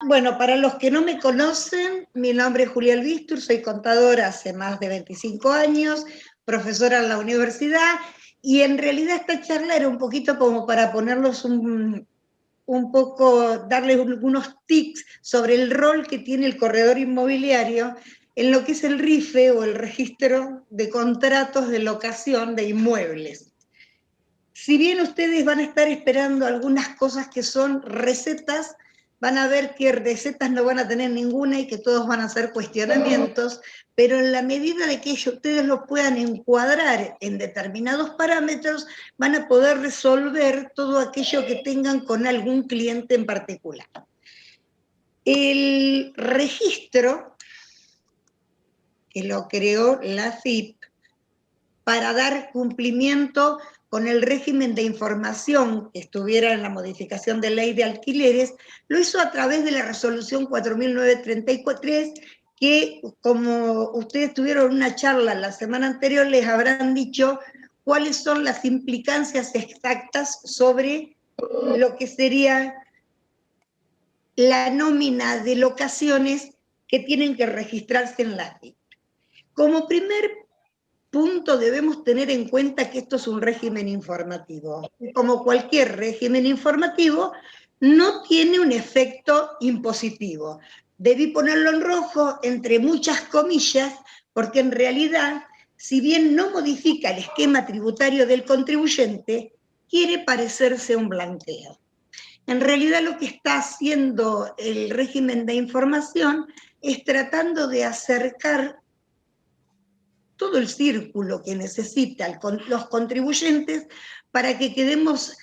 Bueno, para los que no me conocen, mi nombre es Julia Albistur, soy contadora hace más de 25 años, profesora en la universidad, y en realidad esta charla era un poquito como para ponerlos un poco, darles algunos tips sobre el rol que tiene el corredor inmobiliario en lo que es el RIFE o el registro de contratos de locación de inmuebles. Si bien ustedes van a estar esperando algunas cosas que son recetas, van a ver que recetas no van a tener ninguna y que todos van a ser cuestionamientos, pero en la medida de que ustedes los puedan encuadrar en determinados parámetros, van a poder resolver todo aquello que tengan con algún cliente en particular. El registro, que lo creó la AFIP, para dar cumplimiento con el régimen de información que estuviera en la modificación de ley de alquileres, lo hizo a través de la resolución 4933, que como ustedes tuvieron una charla la semana anterior, les habrán dicho cuáles son las implicancias exactas sobre lo que sería la nómina de locaciones que tienen que registrarse en la AFIP. Como primer punto, debemos tener en cuenta que esto es un régimen informativo. Como cualquier régimen informativo, no tiene un efecto impositivo. Debí ponerlo en rojo entre muchas comillas, porque en realidad, si bien no modifica el esquema tributario del contribuyente, quiere parecerse a un blanqueo. En realidad lo que está haciendo el régimen de información es tratando de acercar todo el círculo que necesitan los contribuyentes para que quedemos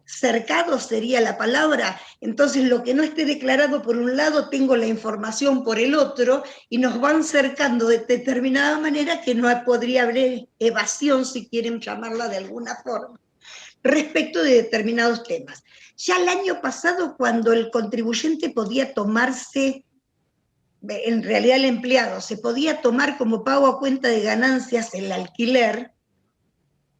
cercados, sería la palabra. Entonces lo que no esté declarado por un lado, tengo la información por el otro, y nos van cercando de determinada manera que no podría haber evasión, si quieren llamarla de alguna forma, respecto de determinados temas. Ya el año pasado, cuando el contribuyente podía tomarse, en realidad el empleado se podía tomar como pago a cuenta de ganancias el alquiler,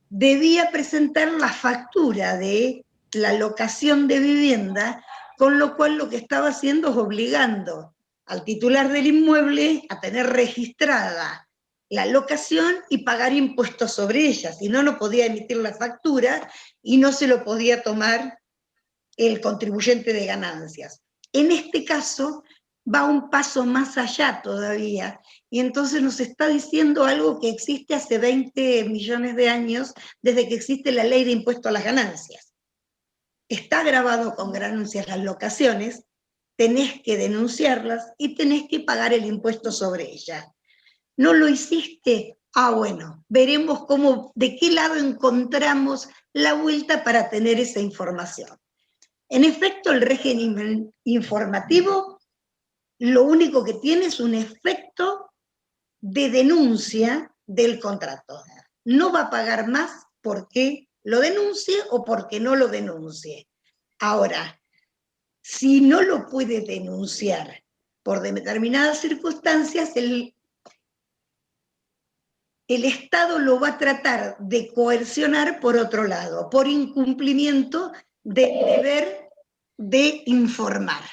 debía presentar la factura de la locación de vivienda, con lo cual lo que estaba haciendo es obligando al titular del inmueble a tener registrada la locación y pagar impuestos sobre ella, si no, no podía emitir la factura y no se lo podía tomar el contribuyente de ganancias. En este caso, va un paso más allá todavía, y entonces nos está diciendo algo que existe hace 20 millones de años, desde que existe la ley de impuesto a las ganancias. Está grabado con ganancias las locaciones, tenés que denunciarlas y tenés que pagar el impuesto sobre ellas. ¿No lo hiciste? Ah, bueno, veremos de qué lado encontramos la vuelta para tener esa información. En efecto, el régimen informativo lo único que tiene es un efecto de denuncia del contrato. No va a pagar más porque lo denuncie o porque no lo denuncie. Ahora, si no lo puede denunciar por determinadas circunstancias, el Estado lo va a tratar de coercionar por otro lado, por incumplimiento del deber de informar.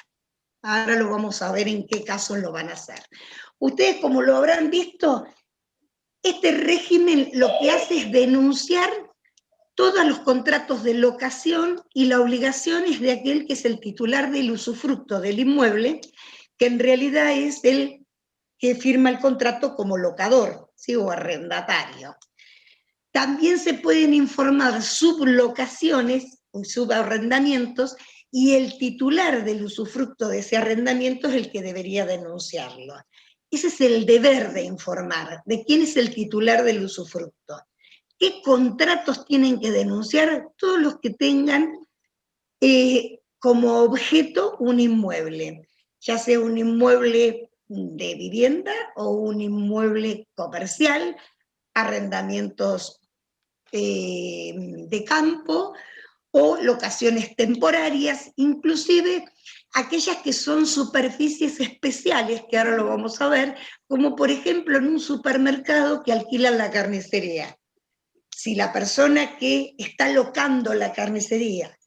Ahora lo vamos a ver en qué casos lo van a hacer. Ustedes, como lo habrán visto, este régimen lo que hace es denunciar todos los contratos de locación y la obligación es de aquel que es el titular del usufructo del inmueble, que en realidad es el que firma el contrato como locador, ¿sí? O arrendatario. También se pueden informar sublocaciones o subarrendamientos, y el titular del usufructo de ese arrendamiento es el que debería denunciarlo. Ese es el deber de informar, de quién es el titular del usufructo. ¿Qué contratos tienen que denunciar? Todos los que tengan como objeto un inmueble, ya sea un inmueble de vivienda o un inmueble comercial, arrendamientos de campo o locaciones temporarias, inclusive aquellas que son superficies especiales, que ahora lo vamos a ver, como por ejemplo en un supermercado que alquilan la carnicería. Si la persona que está locando la carnicería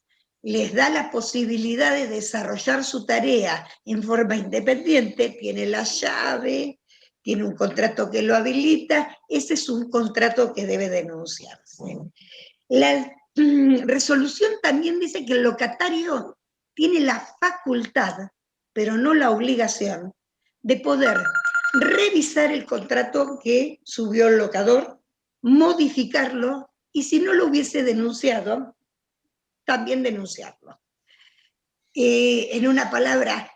les da la posibilidad de desarrollar su tarea en forma independiente, tiene la llave, tiene un contrato que lo habilita, ese es un contrato que debe denunciarse. La resolución también dice que el locatario tiene la facultad, pero no la obligación, de poder revisar el contrato que subió el locador, modificarlo, y si no lo hubiese denunciado, también denunciarlo. En una palabra,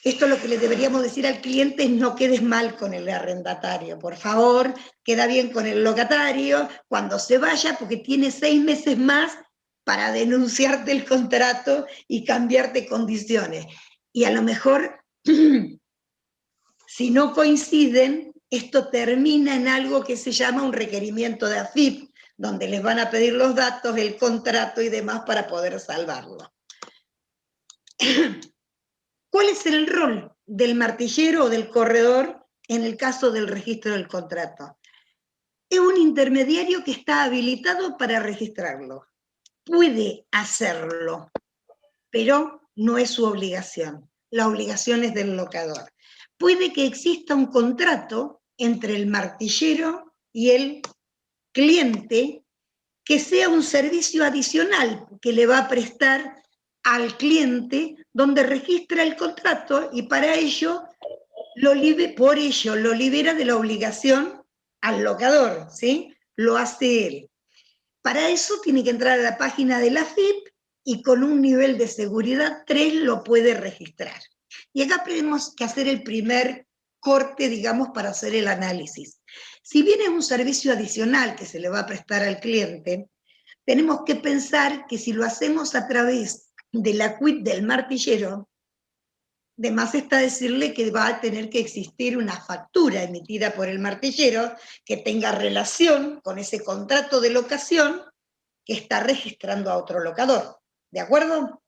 esto lo que le deberíamos decir al cliente es: no quedes mal con el arrendatario, por favor, queda bien con el locatario cuando se vaya, porque tiene 6 meses más para denunciarte el contrato y cambiarte condiciones. Y a lo mejor, si no coinciden, esto termina en algo que se llama un requerimiento de AFIP, donde les van a pedir los datos, el contrato y demás para poder salvarlo. ¿Cuál es el rol del martillero o del corredor en el caso del registro del contrato? Es un intermediario que está habilitado para registrarlo. Puede hacerlo, pero no es su obligación. La obligación es del locador. Puede que exista un contrato entre el martillero y el cliente que sea un servicio adicional que le va a prestar al cliente, donde registra el contrato y para ello lo libera de la obligación al locador, ¿sí? Lo hace él. Para eso tiene que entrar a la página de la AFIP y con un nivel de seguridad 3 lo puede registrar. Y acá tenemos que hacer el primer corte, digamos, para hacer el análisis. Si bien es un servicio adicional que se le va a prestar al cliente, tenemos que pensar que si lo hacemos a través de la quit del martillero, de más está decirle que va a tener que existir una factura emitida por el martillero que tenga relación con ese contrato de locación que está registrando a otro locador. ¿De acuerdo?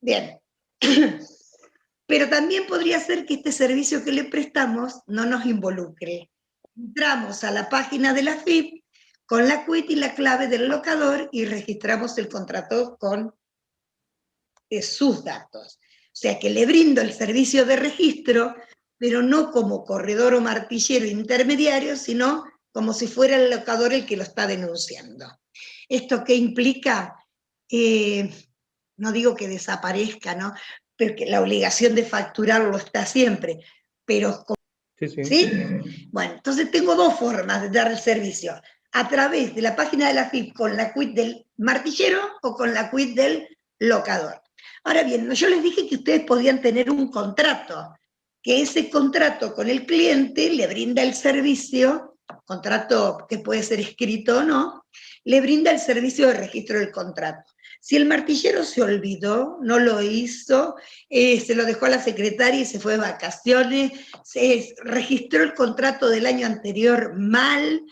Bien. Pero también podría ser que este servicio que le prestamos no nos involucre. Entramos a la página de la AFIP con la quit y la clave del locador y registramos el contrato con sus datos. O sea que le brindo el servicio de registro, pero no como corredor o martillero intermediario, sino como si fuera el locador el que lo está denunciando. ¿Esto qué implica? No digo que desaparezca, ¿no? Porque la obligación de facturarlo está siempre, pero... ¿Sí? Bueno, entonces tengo dos formas de dar el servicio: a través de la página de la AFIP con la quit del martillero o con la quit del locador. Ahora bien, yo les dije que ustedes podían tener un contrato, que ese contrato con el cliente le brinda el servicio, contrato que puede ser escrito o no, le brinda el servicio de registro del contrato. Si el martillero se olvidó, no lo hizo, se lo dejó a la secretaria y se fue de vacaciones, se registró el contrato del año anterior mal,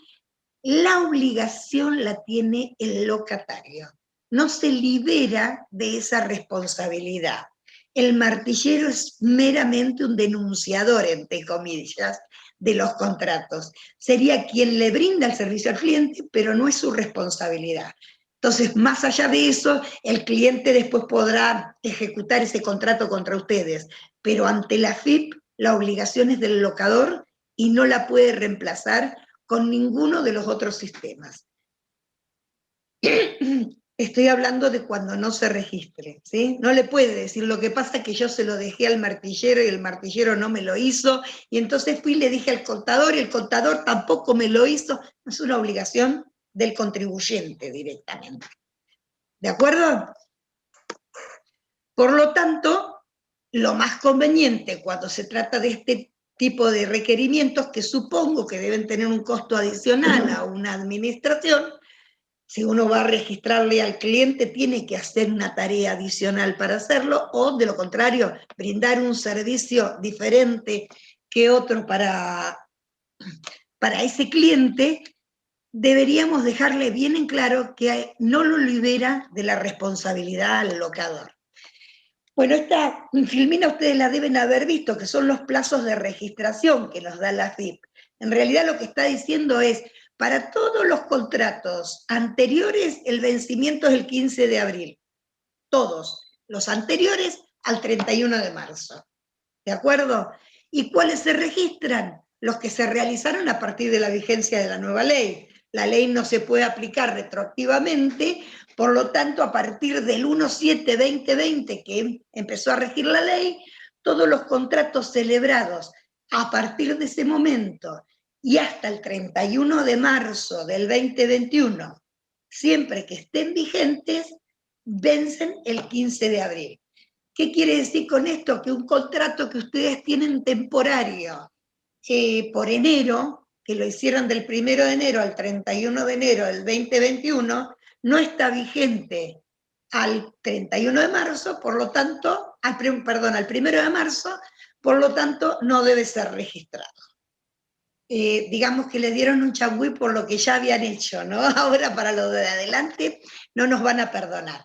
la obligación la tiene el locatario. No se libera de esa responsabilidad. El martillero es meramente un denunciador, entre comillas, de los contratos. Sería quien le brinda el servicio al cliente, pero no es su responsabilidad. Entonces, más allá de eso, el cliente después podrá ejecutar ese contrato contra ustedes, pero ante la AFIP la obligación es del locador y no la puede reemplazar con ninguno de los otros sistemas. Estoy hablando de cuando no se registre, ¿sí? No le puede decir: lo que pasa es que yo se lo dejé al martillero y el martillero no me lo hizo, y entonces fui y le dije al contador y el contador tampoco me lo hizo. Es una obligación del contribuyente directamente. ¿De acuerdo? Por lo tanto, lo más conveniente cuando se trata de este tipo de requerimientos, que supongo que deben tener un costo adicional a una administración, si uno va a registrarle al cliente, tiene que hacer una tarea adicional para hacerlo, o de lo contrario, brindar un servicio diferente que otro para ese cliente. Deberíamos dejarle bien en claro que no lo libera de la responsabilidad al locador. Bueno, esta filmina ustedes la deben haber visto, que son los plazos de registración que nos da la AFIP. En realidad lo que está diciendo es: para todos los contratos anteriores, el vencimiento es el 15 de abril. todos los anteriores al 31 de marzo. ¿De acuerdo? ¿Y cuáles se registran? Los que se realizaron a partir de la vigencia de la nueva ley. La ley no se puede aplicar retroactivamente, por lo tanto, a partir del 1/7/2020, que empezó a regir la ley, todos los contratos celebrados a partir de ese momento y hasta el 31 de marzo del 2021, siempre que estén vigentes, vencen el 15 de abril. ¿Qué quiere decir con esto? Que un contrato que ustedes tienen temporario por enero, que lo hicieron del 1 de enero al 31 de enero del 2021, no está vigente al 31 de marzo, por lo tanto, al 1 de marzo, por lo tanto, no debe ser registrado. Digamos que les dieron un changüí por lo que ya habían hecho, ¿no? Ahora para lo de adelante no nos van a perdonar.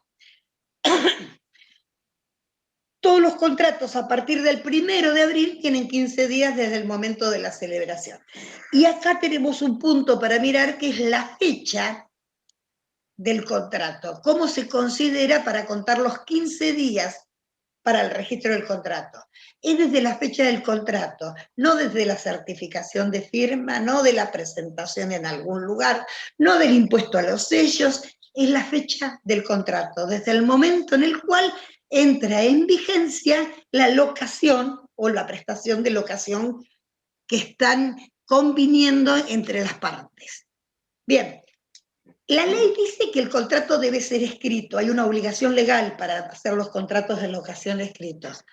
Todos los contratos a partir del 1 de abril tienen 15 días desde el momento de la celebración. Y acá tenemos un punto para mirar, que es la fecha del contrato. ¿Cómo se considera para contar los 15 días para el registro del contrato? Es desde la fecha del contrato, no desde la certificación de firma, no de la presentación en algún lugar, no del impuesto a los sellos, es la fecha del contrato, desde el momento en el cual entra en vigencia la locación o la prestación de locación que están conviniendo entre las partes. Bien, la ley dice que el contrato debe ser escrito, hay una obligación legal para hacer los contratos de locación escritos.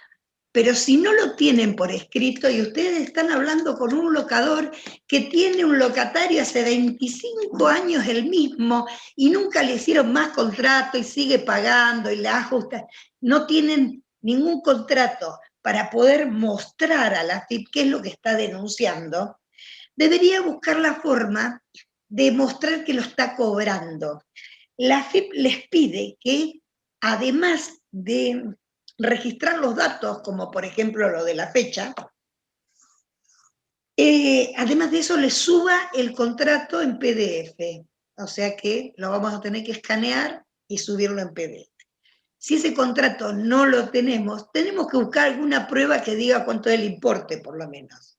Pero si no lo tienen por escrito y ustedes están hablando con un locador que tiene un locatario hace 25 años el mismo y nunca le hicieron más contrato y sigue pagando y le ajusta, no tienen ningún contrato para poder mostrar a la AFIP qué es lo que está denunciando, debería buscar la forma de mostrar que lo está cobrando. La AFIP les pide que, además de registrar los datos, como por ejemplo lo de la fecha, además de eso les suba el contrato en PDF, o sea que lo vamos a tener que escanear y subirlo en PDF. Si ese contrato no lo tenemos, tenemos que buscar alguna prueba que diga cuánto es el importe, por lo menos.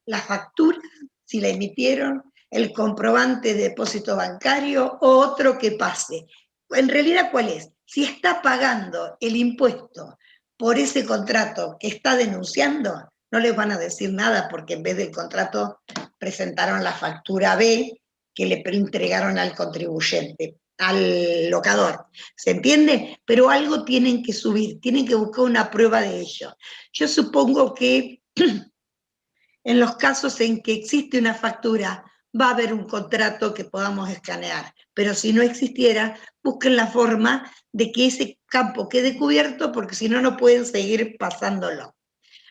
La factura, si la emitieron, el comprobante de depósito bancario o otro que pase. En realidad, ¿cuál es? Si está pagando el impuesto por ese contrato que está denunciando, no les van a decir nada porque en vez del contrato presentaron la factura B que le entregaron al contribuyente, al locador. ¿Se entiende? Pero algo tienen que subir, tienen que buscar una prueba de ello. Yo supongo que en los casos en que existe una factura, va a haber un contrato que podamos escanear, pero si no existiera, busquen la forma de que ese campo quede cubierto, porque si no, no pueden seguir pasándolo.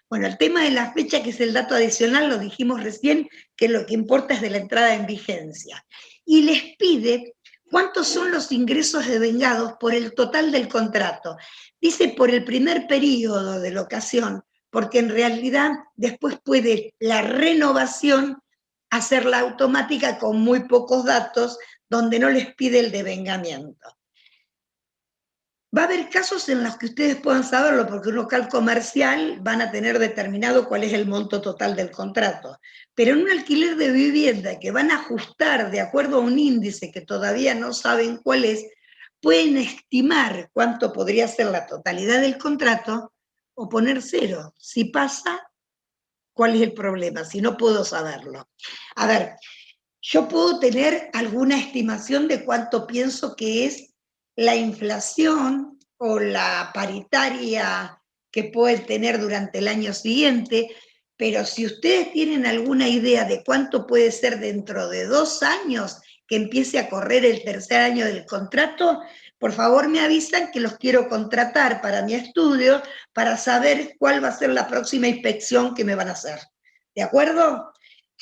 Bueno, el tema de la fecha, que es el dato adicional, lo dijimos recién, que lo que importa es de la entrada en vigencia. Y les pide cuántos son los ingresos devengados por el total del contrato. Dice por el primer periodo de locación, porque en realidad después puede la renovación hacerla automática con muy pocos datos, donde no les pide el devengamiento. Va a haber casos en los que ustedes puedan saberlo, porque un local comercial van a tener determinado cuál es el monto total del contrato. Pero en un alquiler de vivienda que van a ajustar de acuerdo a un índice que todavía no saben cuál es, pueden estimar cuánto podría ser la totalidad del contrato o poner cero. Si pasa, ¿cuál es el problema? Si no puedo saberlo. A ver, yo puedo tener alguna estimación de cuánto pienso que es la inflación o la paritaria que pueden tener durante el año siguiente, pero si ustedes tienen alguna idea de cuánto puede ser dentro de 2 años que empiece a correr el tercer año del contrato, por favor me avisan que los quiero contratar para mi estudio para saber cuál va a ser la próxima inspección que me van a hacer. ¿De acuerdo?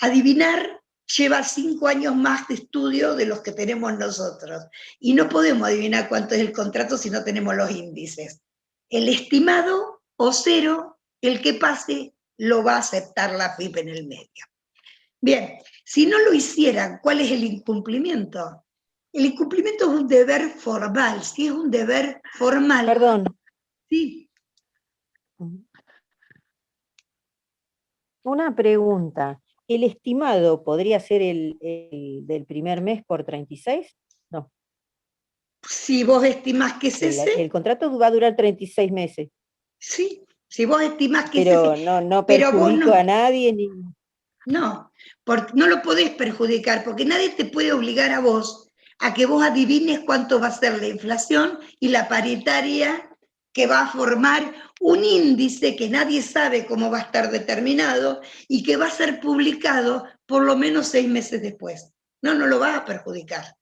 Adivinar lleva 5 años más de estudio de los que tenemos nosotros. Y no podemos adivinar cuánto es el contrato si no tenemos los índices. El estimado o cero, el que pase, lo va a aceptar la AFIP en el medio. Bien, si no lo hicieran, ¿cuál es el incumplimiento? El incumplimiento es un deber formal. Si es un deber formal... Perdón. Sí. Una pregunta. ¿El estimado podría ser el del primer mes por 36? No. Si vos estimás que es ese... El contrato va a durar 36 meses. Sí. Si vos estimás que es Pero ese... no Pero vos perjudico no... a nadie. Ni... No, porque no lo podés perjudicar, porque nadie te puede obligar a vos a que vos adivines cuánto va a ser la inflación y la paritaria que va a formar un índice que nadie sabe cómo va a estar determinado y que va a ser publicado por lo menos 6 meses después. No lo vas a perjudicar.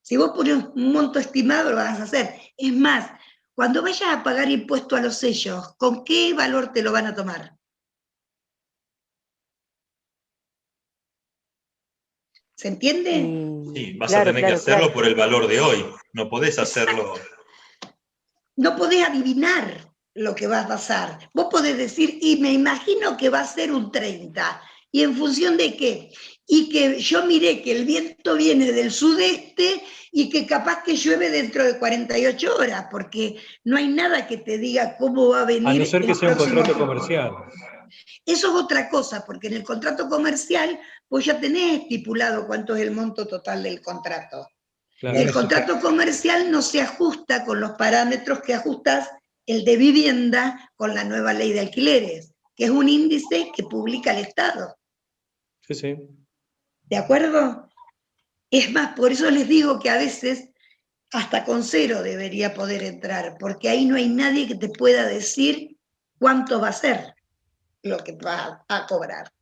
Si vos pones un monto estimado, lo vas a hacer. Es más, cuando vayas a pagar impuesto a los sellos, ¿con qué valor te lo van a tomar? ¿Se entiende? Sí, vas a Claro, tener que claro, hacerlo claro. por el valor de hoy. No podés hacerlo. No podés adivinar lo que va a pasar. Vos podés decir, y me imagino que va a ser un 30. ¿Y en función de qué? Y que yo miré que el viento viene del sudeste y que capaz que llueve dentro de 48 horas, porque no hay nada que te diga cómo va a venir. A no ser que sea un contrato comercial. Eso es otra cosa, porque en el contrato comercial vos ya tenés estipulado cuánto es el monto total del contrato. Claro, Y el contrato comercial no se ajusta con los parámetros que ajustas el de vivienda con la nueva ley de alquileres, que es un índice que publica el Estado. Sí, sí. ¿De acuerdo? Es más, por eso les digo que a veces hasta con 0 debería poder entrar, porque ahí no hay nadie que te pueda decir cuánto va a ser lo que va a cobrar.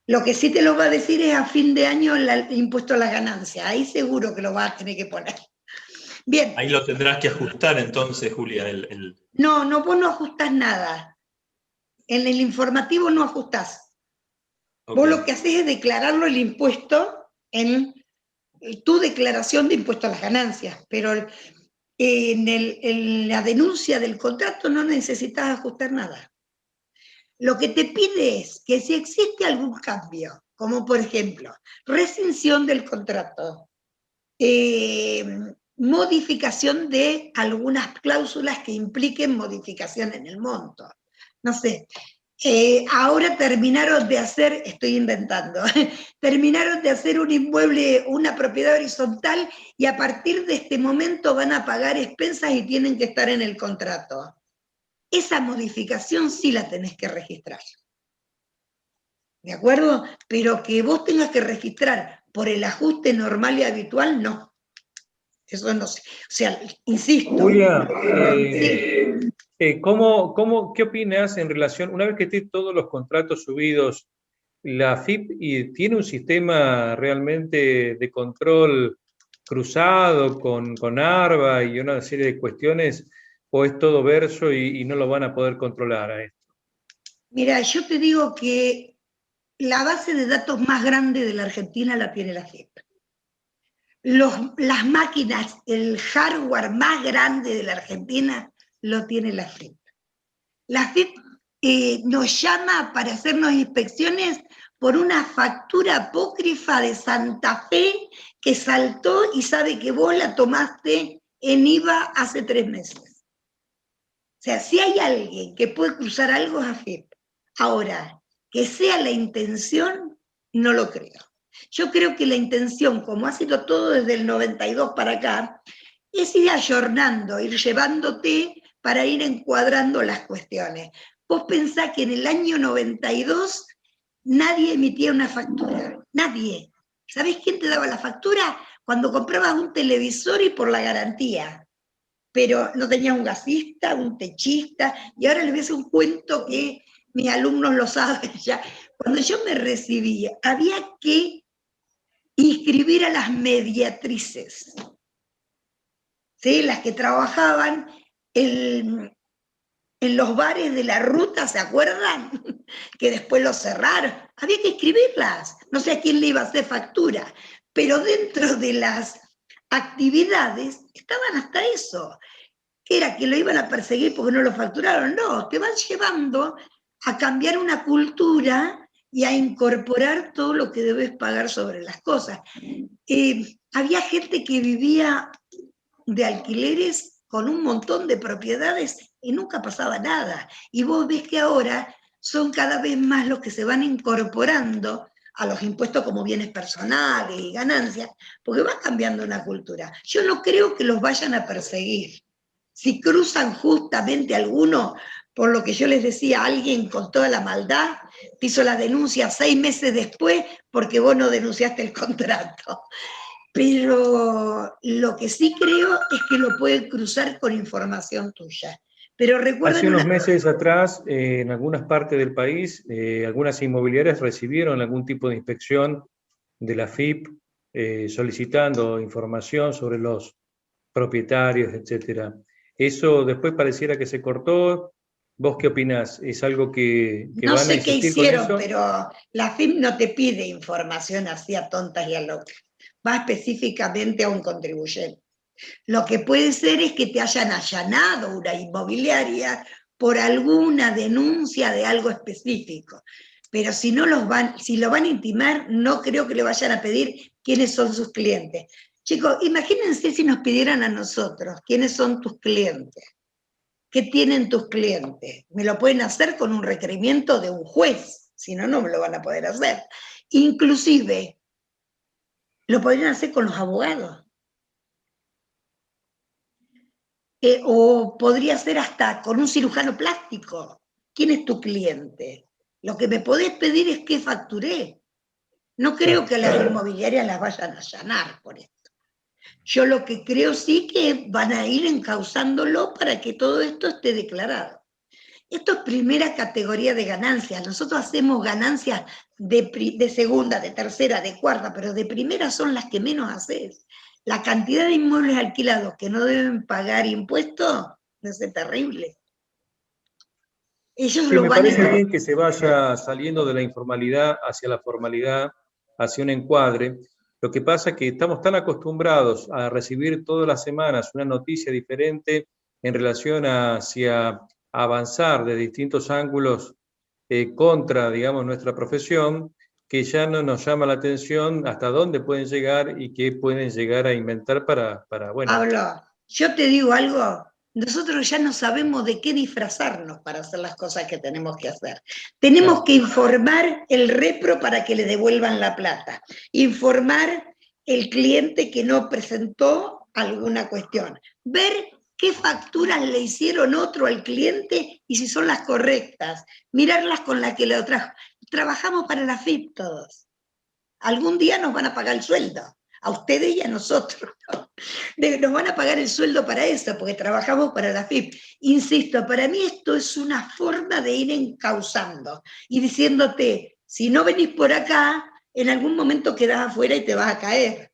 Lo que sí te lo va a decir es a fin de año el impuesto a las ganancias. Ahí seguro que lo vas a tener que poner. Bien. Ahí lo tendrás que ajustar entonces, Julia. No, vos no ajustás nada. En el informativo no ajustás. Okay. Vos lo que haces es declararlo el impuesto en tu declaración de impuesto a las ganancias, pero en la denuncia del contrato no necesitas ajustar nada. Lo que te pide es que si existe algún cambio, como por ejemplo, rescisión del contrato, modificación de algunas cláusulas que impliquen modificación en el monto. No sé, ahora terminaron de hacer, estoy inventando, terminaron de hacer un inmueble, una propiedad horizontal, y a partir de este momento van a pagar expensas y tienen que estar en el contrato. Esa modificación sí la tenés que registrar. ¿De acuerdo? Pero que vos tengas que registrar por el ajuste normal y habitual, no. Eso no sé. O sea, insisto. Julia, ¿qué opinas en relación, una vez que estén todos los contratos subidos, la AFIP tiene un sistema realmente de control cruzado con ARBA y una serie de cuestiones, o es todo verso y no lo van a poder controlar a esto? Mira, yo te digo que la base de datos más grande de la Argentina la tiene la AFIP. Las máquinas, el hardware más grande de la Argentina lo tiene la AFIP. La AFIP nos llama para hacernos inspecciones por una factura apócrifa de Santa Fe que saltó y sabe que vos la tomaste en IVA hace 3 meses. O sea, si hay alguien que puede cruzar algo es AFIP. Ahora, que sea la intención, no lo creo. Yo creo que la intención, como ha sido todo desde el 92 para acá, es ir ayornando, ir llevándote para ir encuadrando las cuestiones. Vos pensás que en el año 92 nadie emitía una factura, nadie. ¿Sabés quién te daba la factura? Cuando comprabas un televisor y por la garantía. Pero no tenías un gasista, un techista, y ahora les voy a hacer un cuento que mis alumnos lo saben ya. Cuando yo me recibí, había que inscribir a las mediatrices, ¿sí? Las que trabajaban en los bares de la ruta, ¿se acuerdan? Que después los cerraron. Había que inscribirlas. No sé a quién le iba a hacer factura, pero dentro de las actividades estaban hasta eso. Que era que lo iban a perseguir porque no lo facturaron. No, te van llevando a cambiar una cultura y a incorporar todo lo que debes pagar sobre las cosas. Había gente que vivía de alquileres con un montón de propiedades y nunca pasaba nada. Y vos ves que ahora son cada vez más los que se van incorporando a los impuestos como bienes personales y ganancias, porque va cambiando una cultura. Yo no creo que los vayan a perseguir. Si cruzan justamente alguno, por lo que yo les decía, alguien con toda la maldad, te hizo la denuncia 6 meses después porque vos no denunciaste el contrato. Pero lo que sí creo es que lo pueden cruzar con información tuya. Pero recuerden hace unos meses atrás, en algunas partes del país, algunas inmobiliarias recibieron algún tipo de inspección de la AFIP solicitando información sobre los propietarios, etcétera. Eso después pareciera que se cortó. ¿Vos qué opinás? ¿Es algo que no van a sé qué insistir con hicieron, eso? pero la AFIP no te pide información así a tontas y a locas. Va específicamente a un contribuyente. Lo que puede ser es que te hayan allanado una inmobiliaria por alguna denuncia de algo específico. Pero si no si lo van a intimar, no creo que le vayan a pedir quiénes son sus clientes. Chicos, imagínense si nos pidieran a nosotros quiénes son tus clientes. ¿Qué tienen tus clientes? Me lo pueden hacer con un requerimiento de un juez, si no, no me lo van a poder hacer. Inclusive, lo podrían hacer con los abogados. O podría ser hasta con un cirujano plástico. ¿Quién es tu cliente? Lo que me podés pedir es que facturé. No creo que las inmobiliarias las vayan a allanar por esto. Yo lo que creo sí que van a ir encauzándolo para que todo esto esté declarado. Esto es primera categoría de ganancias. Nosotros hacemos ganancias de segunda, de tercera, de cuarta, pero de primera son las que menos haces. La cantidad de inmuebles alquilados que no deben pagar impuestos es terrible. Ellos Sí, lo me van parece a... bien que se vaya saliendo de la informalidad hacia la formalidad, hacia un encuadre. Lo que pasa es que estamos tan acostumbrados a recibir todas las semanas una noticia diferente en relación hacia avanzar de distintos ángulos contra, digamos, nuestra profesión, que ya no nos llama la atención hasta dónde pueden llegar y qué pueden llegar a inventar bueno. Pablo, yo te digo algo, nosotros ya no sabemos de qué disfrazarnos para hacer las cosas que tenemos que hacer. Tenemos que informar el repro para que le devuelvan la plata, informar el cliente que no presentó alguna cuestión, ver qué facturas le hicieron otro al cliente y si son las correctas, mirarlas con la que le trajo. Trabajamos para la FIP todos. Algún día nos van a pagar el sueldo, a ustedes y a nosotros. Nos van a pagar el sueldo para eso, porque trabajamos para la FIP. Insisto, para mí esto es una forma de ir encauzando y diciéndote, si no venís por acá, en algún momento quedás afuera y te vas a caer.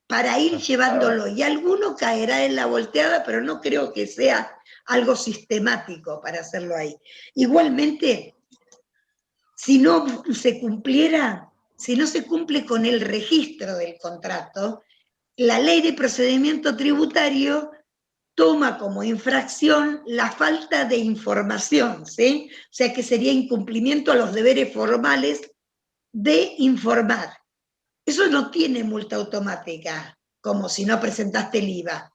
Para ir llevándolo, y alguno caerá en la volteada, pero no creo que sea algo sistemático para hacerlo ahí. Igualmente, si no se cumpliera, si no se cumple con el registro del contrato, la ley de procedimiento tributario toma como infracción la falta de información, ¿sí? O sea que sería incumplimiento a los deberes formales de informar. Eso no tiene multa automática, como si no presentaste el IVA.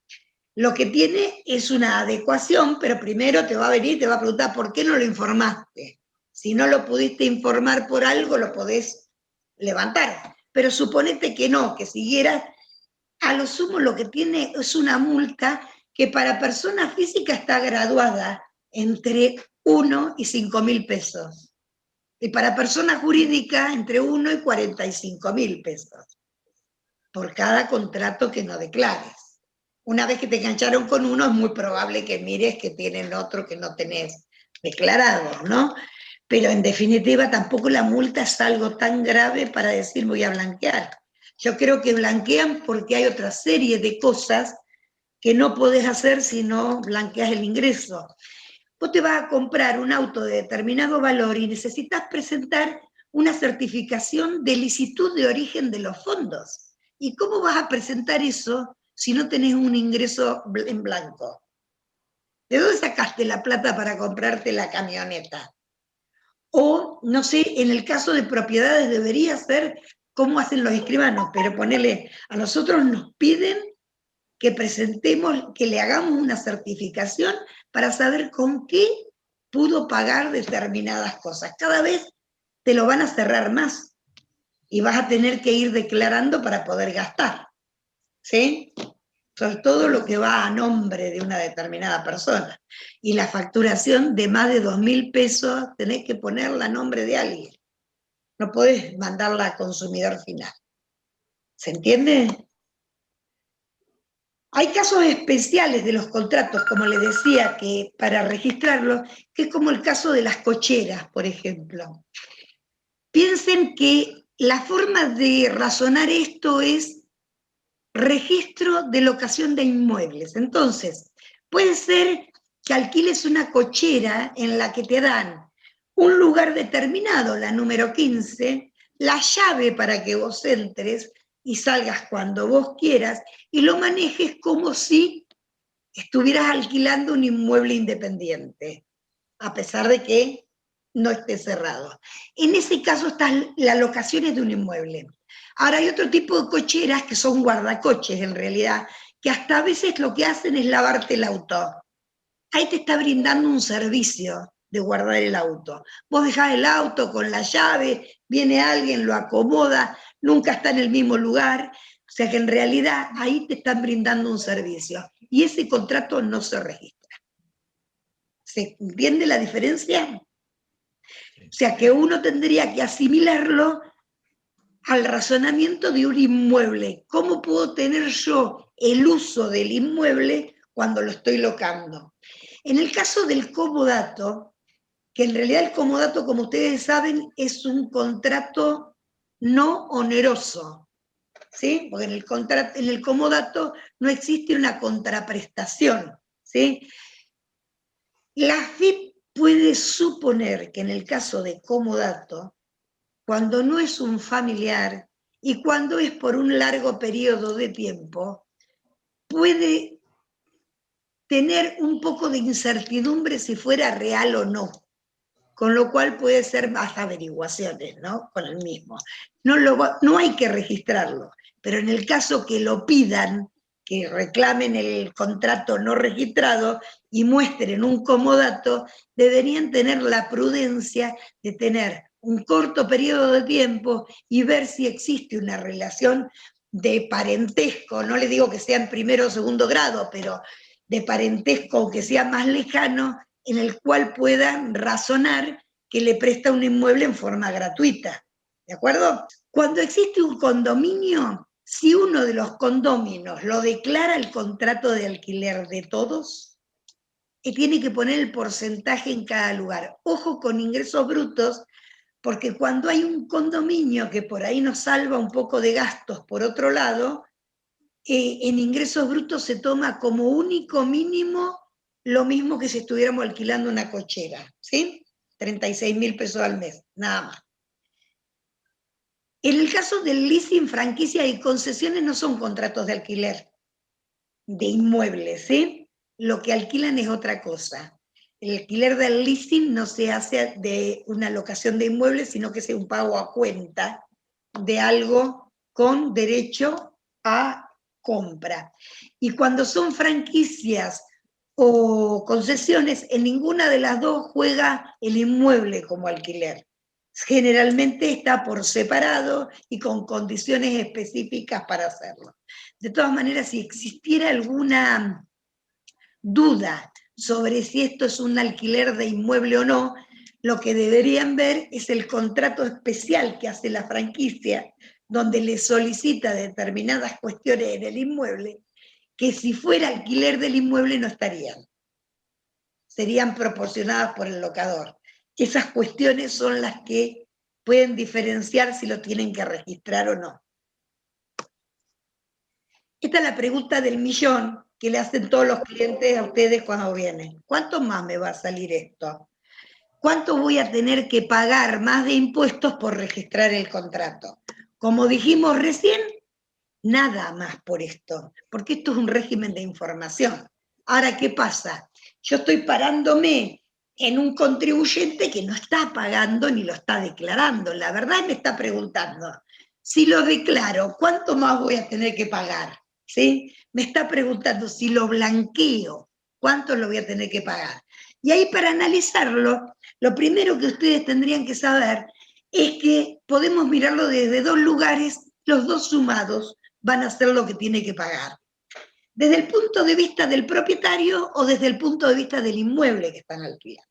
Lo que tiene es una adecuación, pero primero te va a venir y te va a preguntar ¿por qué no lo informaste? Si no lo pudiste informar por algo, lo podés levantar. Pero suponete que no, que siguieras. A lo sumo lo que tiene es una multa que para persona física está graduada entre 1 y 5.000 pesos. Y para persona jurídica entre 1 y 45.000 pesos. Por cada contrato que no declares. Una vez que te engancharon con uno, es muy probable que mires que tienen otro que no tenés declarado, ¿no? Pero en definitiva tampoco la multa es algo tan grave para decir voy a blanquear. Yo creo que blanquean porque hay otra serie de cosas que no podés hacer si no blanqueas el ingreso. Vos te vas a comprar un auto de determinado valor y necesitas presentar una certificación de licitud de origen de los fondos. ¿Y cómo vas a presentar eso si no tenés un ingreso en blanco? ¿De dónde sacaste la plata para comprarte la camioneta? O, no sé, en el caso de propiedades debería ser como hacen los escribanos, pero ponerle, a nosotros nos piden que presentemos, que le hagamos una certificación para saber con qué pudo pagar determinadas cosas. Cada vez te lo van a cerrar más y vas a tener que ir declarando para poder gastar, ¿sí? Sobre todo lo que va a nombre de una determinada persona. Y la facturación de más de 2.000 pesos tenés que ponerla a nombre de alguien. No podés mandarla a consumidor final. ¿Se entiende? Hay casos especiales de los contratos, como les decía, que para registrarlos, que es como el caso de las cocheras, por ejemplo. Piensen que la forma de razonar esto es registro de locación de inmuebles. Entonces, puede ser que alquiles una cochera en la que te dan un lugar determinado, la número 15, la llave para que vos entres y salgas cuando vos quieras, y lo manejes como si estuvieras alquilando un inmueble independiente, a pesar de que no esté cerrado. En ese caso están las locaciones de un inmueble. Ahora hay otro tipo de cocheras que son guardacoches en realidad, que hasta a veces lo que hacen es lavarte el auto. Ahí te está brindando un servicio de guardar el auto. Vos dejás el auto con la llave, viene alguien, lo acomoda, nunca está en el mismo lugar, o sea que en realidad ahí te están brindando un servicio y ese contrato no se registra. ¿Se entiende la diferencia? O sea que uno tendría que asimilarlo al razonamiento de un inmueble. ¿Cómo puedo tener yo el uso del inmueble cuando lo estoy locando? En el caso del comodato, que en realidad el comodato, como ustedes saben, es un contrato no oneroso, ¿sí? Porque en el comodato no existe una contraprestación, ¿sí? La AFIP puede suponer que en el caso de comodato, cuando no es un familiar y cuando es por un largo periodo de tiempo, puede tener un poco de incertidumbre si fuera real o no, con lo cual puede ser más averiguaciones, ¿no? Con el mismo. No hay que registrarlo, pero en el caso que lo pidan, que reclamen el contrato no registrado y muestren un comodato, deberían tener la prudencia de tener un corto periodo de tiempo y ver si existe una relación de parentesco, no le digo que sea en primero o segundo grado, pero de parentesco que sea más lejano, en el cual puedan razonar que le presta un inmueble en forma gratuita. ¿De acuerdo? Cuando existe un condominio, si uno de los condóminos lo declara el contrato de alquiler de todos, tiene que poner el porcentaje en cada lugar. Ojo con ingresos brutos, porque cuando hay un condominio que por ahí nos salva un poco de gastos por otro lado, en ingresos brutos se toma como único mínimo lo mismo que si estuviéramos alquilando una cochera, ¿sí? 36.000 pesos al mes, nada más. En el caso del leasing, franquicia y concesiones no son contratos de alquiler de inmuebles, ¿sí? Lo que alquilan es otra cosa. El alquiler del leasing no se hace de una locación de inmuebles, sino que es un pago a cuenta de algo con derecho a compra. Y cuando son franquicias o concesiones, en ninguna de las dos juega el inmueble como alquiler. Generalmente está por separado y con condiciones específicas para hacerlo. De todas maneras, si existiera alguna duda sobre si esto es un alquiler de inmueble o no, lo que deberían ver es el contrato especial que hace la franquicia, donde le solicita determinadas cuestiones en el inmueble, que si fuera alquiler del inmueble no estarían. Serían proporcionadas por el locador. Esas cuestiones son las que pueden diferenciar si lo tienen que registrar o no. Esta es la pregunta del millón que le hacen todos los clientes a ustedes cuando vienen. ¿Cuánto más me va a salir esto? ¿Cuánto voy a tener que pagar más de impuestos por registrar el contrato? Como dijimos recién, nada más por esto, porque esto es un régimen de información. Ahora, ¿qué pasa? Yo estoy parándome en un contribuyente que no está pagando ni lo está declarando. La verdad me está preguntando, si lo declaro, ¿cuánto más voy a tener que pagar? ¿Sí? Me está preguntando, si lo blanqueo, ¿cuánto lo voy a tener que pagar? Y ahí para analizarlo, lo primero que ustedes tendrían que saber es que podemos mirarlo desde dos lugares, los dos sumados van a ser lo que tiene que pagar. Desde el punto de vista del propietario o desde el punto de vista del inmueble que están alquilando.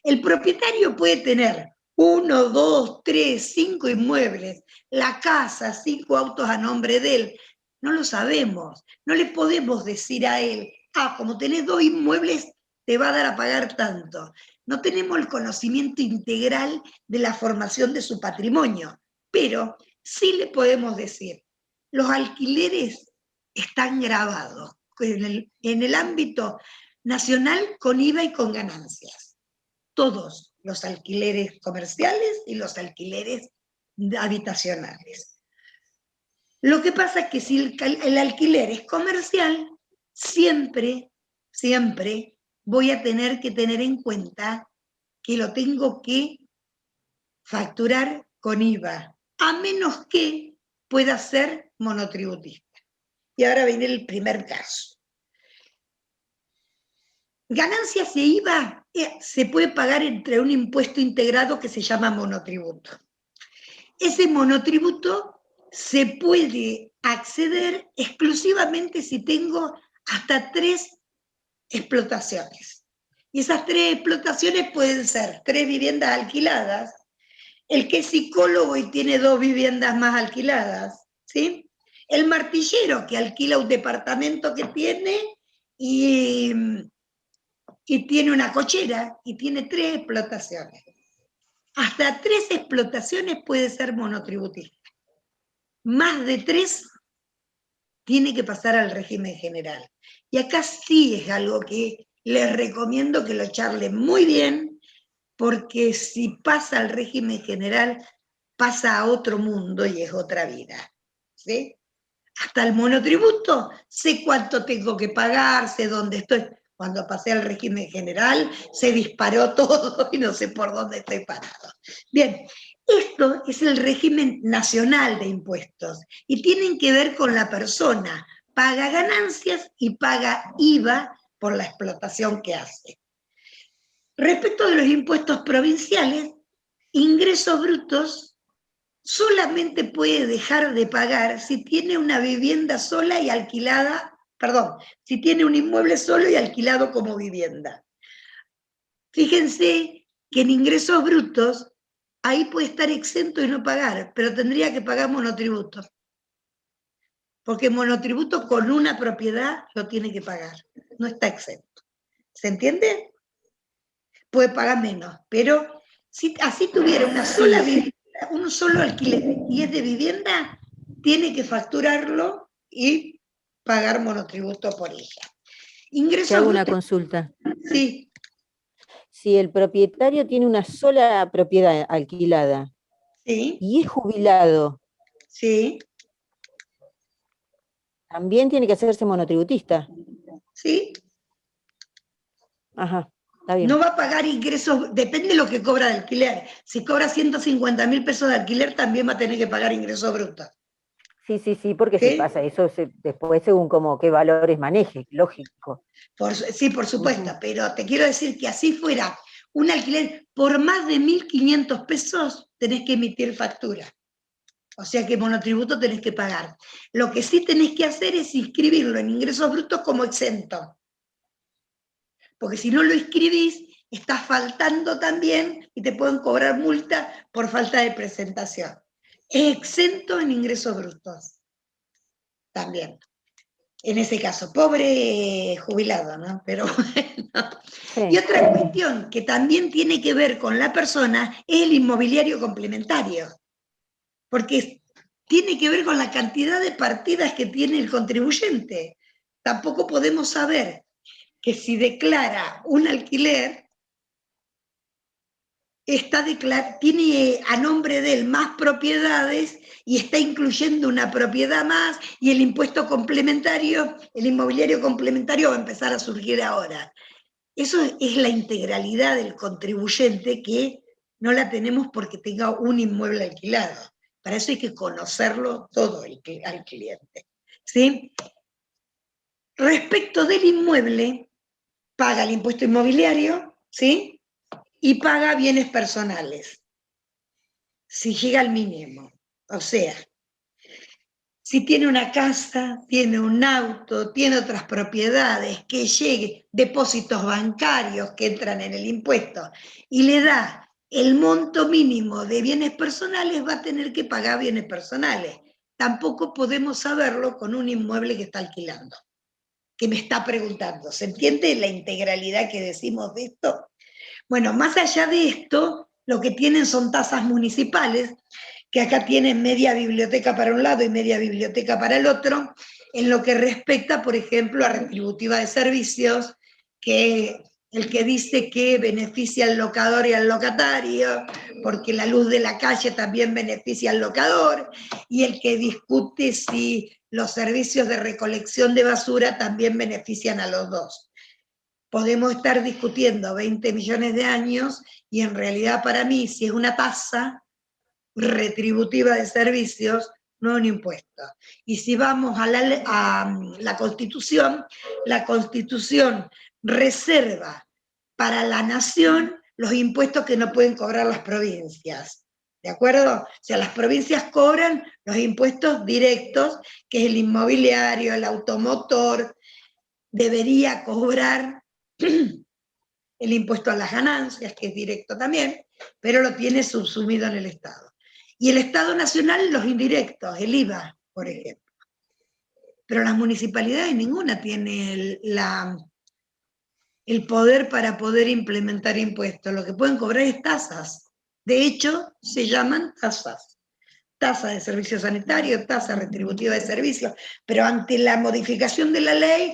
El propietario puede tener 1, 2, 3, 5 inmuebles, la casa, 5 autos a nombre de él. No lo sabemos, no le podemos decir a él, como tenés 2 inmuebles, te va a dar a pagar tanto. No tenemos el conocimiento integral de la formación de su patrimonio, pero sí le podemos decir, los alquileres están grabados en el ámbito nacional con IVA y con ganancias. Todos los alquileres comerciales y los alquileres habitacionales. Lo que pasa es que si el alquiler es comercial, siempre voy a tener que tener en cuenta que lo tengo que facturar con IVA, a menos que pueda ser monotributista. Y ahora viene el primer caso. Ganancias e IVA se puede pagar entre un impuesto integrado que se llama monotributo. Ese monotributo se puede acceder exclusivamente si tengo hasta 3 explotaciones. Y esas 3 explotaciones pueden ser 3 viviendas alquiladas, el que es psicólogo y tiene 2 viviendas más alquiladas, ¿sí? El martillero que alquila un departamento que tiene y tiene una cochera y tiene 3 explotaciones. Hasta 3 explotaciones puede ser monotributista. Más de 3 tiene que pasar al régimen general. Y acá sí es algo que les recomiendo que lo charlen muy bien, porque si pasa al régimen general, pasa a otro mundo y es otra vida. ¿Sí? Hasta el monotributo, sé cuánto tengo que pagar, sé dónde estoy. Cuando pasé al régimen general, se disparó todo y no sé por dónde estoy parado. Bien, esto es el régimen nacional de impuestos y tienen que ver con la persona. Paga ganancias y paga IVA por la explotación que hace. Respecto de los impuestos provinciales, ingresos brutos solamente puede dejar de pagar si tiene una vivienda sola y alquilada, si tiene un inmueble solo y alquilado como vivienda. Fíjense que en ingresos brutos, ahí puede estar exento y no pagar, pero tendría que pagar monotributo. Porque monotributo con una propiedad lo tiene que pagar, no está exento. ¿Se entiende? Puede pagar menos, pero si así tuviera una sola vivienda, un solo alquiler y es de vivienda, tiene que facturarlo y pagar monotributo por ella. Ingresos Te hago una brutos, consulta. sí, Si el propietario tiene una sola propiedad alquilada sí, y es jubilado, sí, ¿también tiene que hacerse monotributista? sí. Ajá, está bien. No va a pagar ingresos, depende de lo que cobra de alquiler. Si cobra 150.000 pesos de alquiler, también va a tener que pagar ingresos brutos. Sí, porque ¿Sí? si pasa eso, después según como qué valores maneje, lógico. Sí, por supuesto, pero te quiero decir que así fuera un alquiler por más de 1.500 pesos, tenés que emitir factura. O sea que monotributo tenés que pagar. Lo que sí tenés que hacer es inscribirlo en ingresos brutos como exento. Porque si no lo inscribís, estás faltando también y te pueden cobrar multa por falta de presentación. Es exento en ingresos brutos. También. En ese caso, pobre jubilado, ¿no? Pero bueno. Sí. Y otra cuestión que también tiene que ver con la persona es el inmobiliario complementario. Porque tiene que ver con la cantidad de partidas que tiene el contribuyente. Tampoco podemos saber que si declara un alquiler, tiene a nombre de él más propiedades y está incluyendo una propiedad más y el impuesto complementario, el inmobiliario complementario va a empezar a surgir ahora. Eso es la integralidad del contribuyente, que no la tenemos porque tenga un inmueble alquilado. Para eso hay que conocerlo todo al cliente, ¿sí? Respecto del inmueble, paga el impuesto inmobiliario, ¿sí? Y paga bienes personales, si llega al mínimo. O sea, si tiene una casa, tiene un auto, tiene otras propiedades, que llegue, depósitos bancarios que entran en el impuesto, y le da el monto mínimo de bienes personales, va a tener que pagar bienes personales. Tampoco podemos saberlo con un inmueble que está alquilando, que me está preguntando. ¿Se entiende la integralidad que decimos de esto? Bueno, más allá de esto, lo que tienen son tasas municipales, que acá tienen media biblioteca para un lado y media biblioteca para el otro, en lo que respecta, por ejemplo, a retributiva de servicios, que el que dice que beneficia al locador y al locatario, porque la luz de la calle también beneficia al locador, y el que discute si los servicios de recolección de basura también benefician a los dos. Podemos estar discutiendo 20 millones de años, y en realidad para mí, si es una tasa retributiva de servicios, no es un impuesto. Y si vamos a la Constitución reserva para la nación los impuestos que no pueden cobrar las provincias. ¿De acuerdo? O sea, las provincias cobran los impuestos directos, que es el inmobiliario, el automotor. Debería cobrar el impuesto a las ganancias, que es directo también, pero lo tiene subsumido en el Estado. Y el Estado nacional, los indirectos, el IVA, por ejemplo. Pero las municipalidades, ninguna tiene el poder para poder implementar impuestos. Lo que pueden cobrar es tasas. De hecho, se llaman tasas. Tasa de servicios sanitarios, tasa retributiva de servicios, pero ante la modificación de la ley,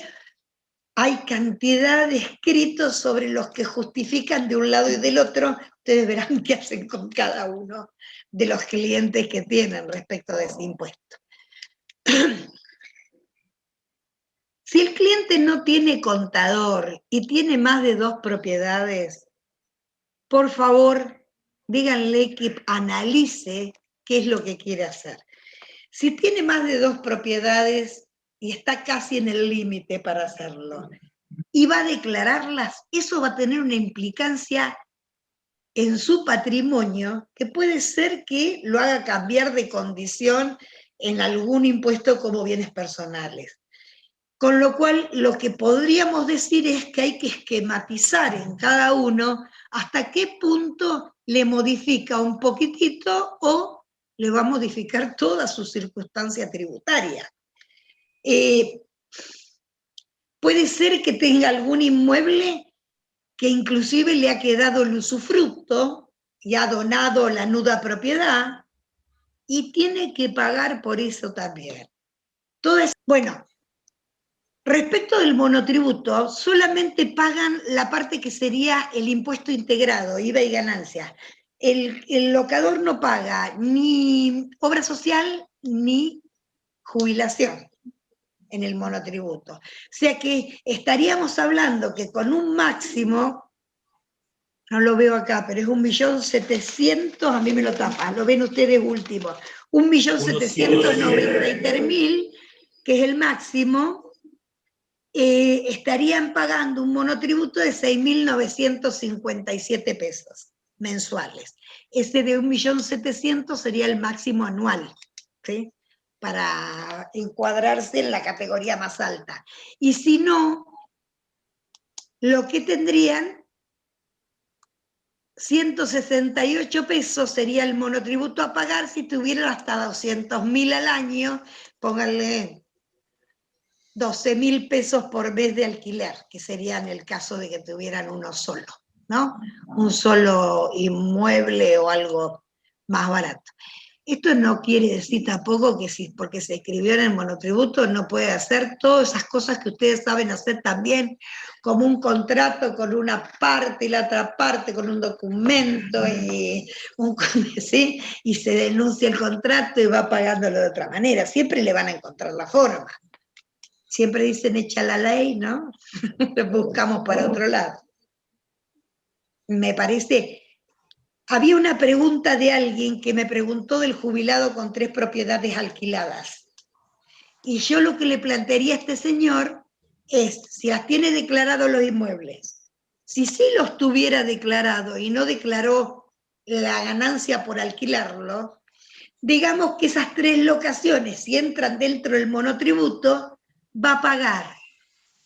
hay cantidad de escritos sobre los que justifican de un lado y del otro. Ustedes verán qué hacen con cada uno de los clientes que tienen respecto de ese impuesto. Si el cliente no tiene contador y tiene más de 2 propiedades, por favor, díganle que analice qué es lo que quiere hacer. Si tiene más de 2 propiedades y está casi en el límite para hacerlo, y va a declararlas, eso va a tener una implicancia en su patrimonio, que puede ser que lo haga cambiar de condición en algún impuesto como bienes personales. Con lo cual, lo que podríamos decir es que hay que esquematizar en cada uno hasta qué punto le modifica un poquitito o le va a modificar toda su circunstancia tributaria. Puede ser que tenga algún inmueble que inclusive le ha quedado el usufructo y ha donado la nuda propiedad, y tiene que pagar por eso también. Bueno, respecto del monotributo, solamente pagan la parte que sería el impuesto integrado, IVA y ganancias. El locador no paga ni obra social ni jubilación en el monotributo. O sea que estaríamos hablando que con un máximo, no lo veo acá, pero es 1.700.000, a mí me lo tapan, lo ven ustedes último, 1.793.000, que es el máximo, estarían pagando un monotributo de 6.957 pesos mensuales. Ese de 1.700.000 sería el máximo anual, ¿sí?, para encuadrarse en la categoría más alta. Y si no, lo que tendrían, 168 pesos sería el monotributo a pagar si tuvieran hasta 200.000 al año, pónganle 12.000 pesos por mes de alquiler, que sería en el caso de que tuvieran uno solo, ¿no? Un solo inmueble o algo más barato. Esto no quiere decir tampoco que porque se escribió en el monotributo no puede hacer todas esas cosas que ustedes saben hacer también, como un contrato con una parte y la otra parte con un documento, ¿sí?, y se denuncia el contrato y va pagándolo de otra manera. Siempre le van a encontrar la forma. Siempre dicen echa la ley, ¿no? Buscamos para otro lado. me parece... Había una pregunta de alguien que me preguntó del jubilado con 3 propiedades alquiladas. Y yo lo que le plantearía a este señor es, si las tiene declarados los inmuebles, si sí los tuviera declarado y no declaró la ganancia por alquilarlo, digamos que esas 3 locaciones, si entran dentro del monotributo, va a pagar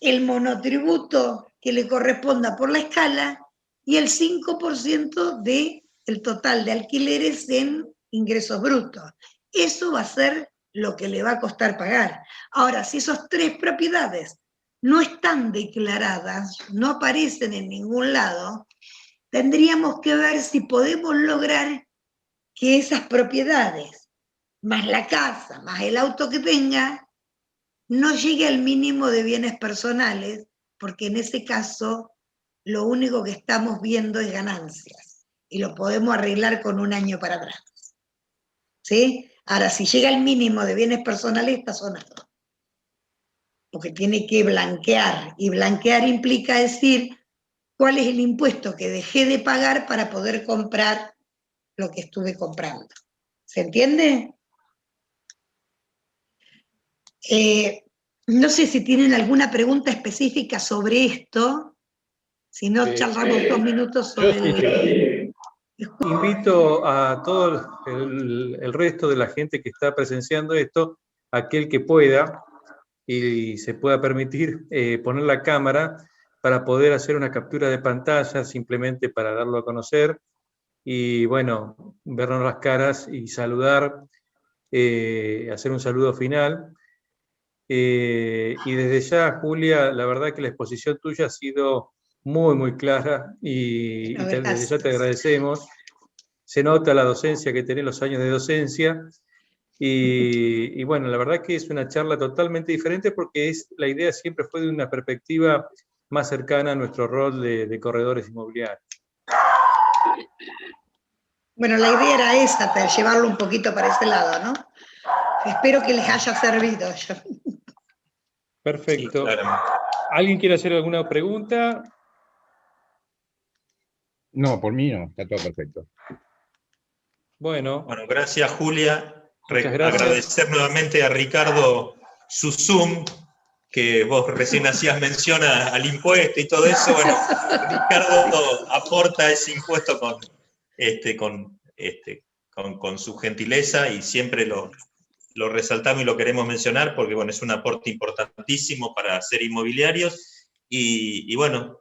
el monotributo que le corresponda por la escala y el 5% del total de alquileres en ingresos brutos. Eso va a ser lo que le va a costar pagar. Ahora, si esas 3 propiedades no están declaradas, no aparecen en ningún lado, tendríamos que ver si podemos lograr que esas propiedades, más la casa, más el auto que tenga, no llegue al mínimo de bienes personales, porque en ese caso lo único que estamos viendo es ganancias, y lo podemos arreglar con 1 año para atrás. ¿Sí? Ahora, si llega al mínimo de bienes personales, está sonado. Porque tiene que blanquear, y blanquear implica decir cuál es el impuesto que dejé de pagar para poder comprar lo que estuve comprando. ¿Se entiende? No sé si tienen alguna pregunta específica sobre esto, si no charlamos 2 minutos sobre Invito a todo el resto de la gente que está presenciando esto, aquel que pueda y se pueda permitir poner la cámara para poder hacer una captura de pantalla, simplemente para darlo a conocer, y bueno, vernos las caras y saludar, hacer un saludo final. Y desde ya, Julia, la verdad que la exposición tuya ha sido muy, muy clara y desde ya te agradecemos. Se nota la docencia que tenés, los años de docencia, y bueno, la verdad que es una charla totalmente diferente porque la idea siempre fue de una perspectiva más cercana a nuestro rol de corredores inmobiliarios. Bueno, la idea era esa, para llevarlo un poquito para ese lado, ¿no? Espero que les haya servido. Perfecto. Sí, claro. ¿Alguien quiere hacer alguna pregunta? No, por mí no, está todo perfecto. Bueno, Gracias, Julia. Muchas gracias. Agradecer nuevamente a Ricardo su Zoom, que vos recién hacías mención al impuesto y todo eso. Bueno, Ricardo aporta ese impuesto con su gentileza, y siempre lo resaltamos y lo queremos mencionar porque bueno, es un aporte importantísimo para ser inmobiliarios, y bueno,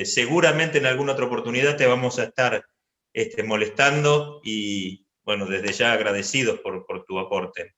seguramente en alguna otra oportunidad te vamos a estar molestando, y bueno, desde ya agradecidos por tu aporte.